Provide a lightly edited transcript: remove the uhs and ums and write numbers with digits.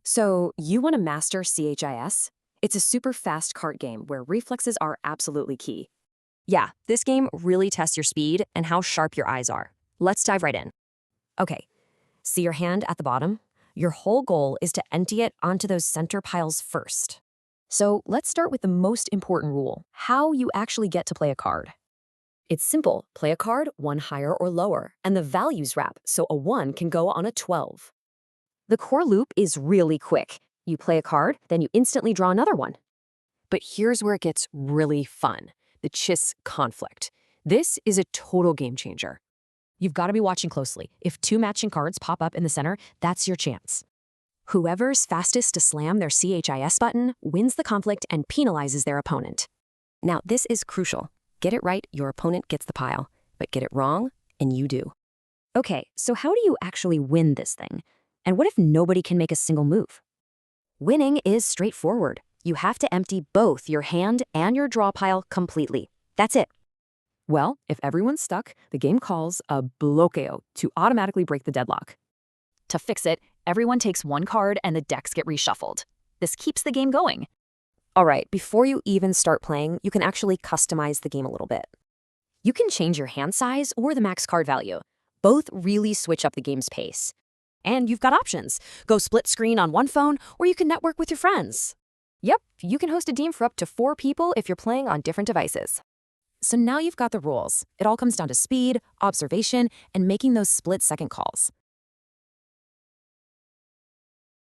So, you want to master CHIS? It's a super fast card game where reflexes are absolutely key. Yeah, this game really tests your speed and how sharp your eyes are. Let's dive right in. Okay, see your hand at the bottom? Your whole goal is to empty it onto those center piles first. So, let's start with the most important rule, how you actually get to play a card. It's simple. Play a card one higher or lower, and the values wrap so a 1 can go on a 12. The core loop is really quick. You play a card, then you instantly draw another one. But here's where it gets really fun, the CHIS conflict. This is a total game changer. You've got to be watching closely. If two matching cards pop up in the center, that's your chance. Whoever's fastest to slam their CHIS button wins the conflict and penalizes their opponent. Now, this is crucial. Get it right, your opponent gets the pile, but get it wrong, and you do. Okay, so how do you actually win this thing? And what if nobody can make a single move? Winning is straightforward. You have to empty both your hand and your draw pile completely. That's it. Well, if everyone's stuck, the game calls a bloqueo to automatically break the deadlock. To fix it, everyone takes one card and the decks get reshuffled. This keeps the game going. All right, before you even start playing, you can actually customize the game a little bit. You can change your hand size or the max card value. Both really switch up the game's pace. And you've got options. Go split screen on one phone, or you can network with your friends. Yep, you can host a team for up to 4 people if you're playing on different devices. So now you've got the rules. It all comes down to speed, observation, and making those split-second calls.